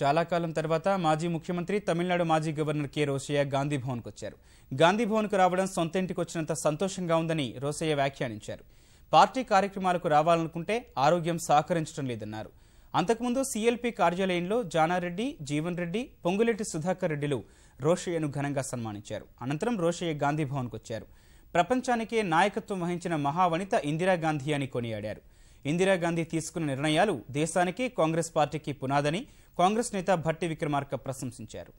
చాలా కాలం తర్వాత మాజీ ముఖ్యమంత్రి తమిళనాడు మాజీ గవర్నర్ కె రోసయ్య గాంధీ భవన్కు వచ్చారు. గాంధీ భవన్కు రావడం సొంత ఇంటికి వచ్చినంత సంతోషంగా ఉందని రోసయ్య వ్యాఖ్యానించారు. పార్టీ కార్యక్రమాలకు రావాలనుకుంటే ఆరోగ్యం సహకరించడం లేదన్నారు. అంతకుముందు సీఎల్పీ కార్యాలయంలో జానారెడ్డి, జీవన్ రెడ్డి, పొంగులేటి సుధాకర్ రెడ్డిలు రోసయ్యను ఘనంగా సన్మానించారు. అనంతరం రోసయ్య గాంధీ భవన్కు వచ్చారు. ప్రపంచానికే నాయకత్వం వహించిన మహావనిత ఇందిరాగాంధీ అని కొనియాడారు. ఇందిరాగాంధీ తీసుకున్న నిర్ణయాలు దేశానికి, కాంగ్రెస్ పార్టీకి పునాదని కాంగ్రెస్ నేత భట్టి విక్రమార్క ప్రశంసించారు.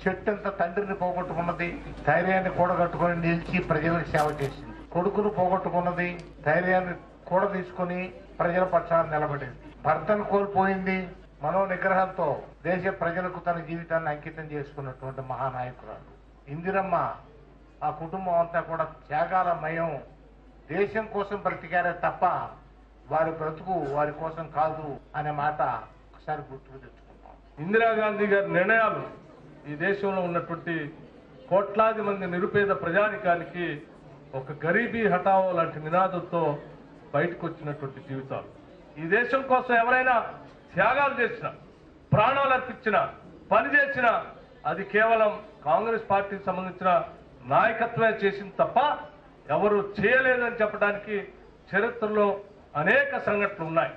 చెట్టంత తండ్రిని పోగొట్టుకున్నది, ధైర్యాన్ని కూడగట్టుకుని నిలిచి ప్రజలకు సేవ చేసింది. కొడుకును పోగొట్టుకున్నది, ధైర్యాన్ని కూడ తీసుకుని ప్రజల పక్షాన్ని నిలబడింది. భర్తను కోల్పోయింది, మనో నిగ్రహంతో దేశ ప్రజలకు తన జీవితాన్ని అంకితం చేసుకున్నటువంటి మహానాయకురాలు ఇందిరమ్మ. ఆ కుటుంబం అంతా కూడా త్యాగాలమయం. దేశం కోసం బ్రతికారే తప్ప వారి బ్రతుకు వారి కోసం కాదు అనే మాట ఒకసారి గుర్తుకు తెచ్చుకుంటాం. ఇందిరాగాంధీ గారి నిర్ణయాలు ఈ దేశంలో ఉన్నటువంటి కోట్లాది మంది నిరుపేద ప్రజానికానికి ఒక గరీబీ హఠావో లాంటి నినాదంతో బయటకు వచ్చినటువంటి జీవితాలు. ఈ దేశం కోసం ఎవరైనా త్యాగాలు చేసినా, ప్రాణాలు అర్పించినా, పని చేసినా అది కేవలం కాంగ్రెస్ పార్టీకి సంబంధించిన నాయకత్వమే చేసింది తప్ప ఎవరు చేయలేదని చెప్పడానికి చరిత్రలో అనేక సంఘటనలు ఉన్నాయి.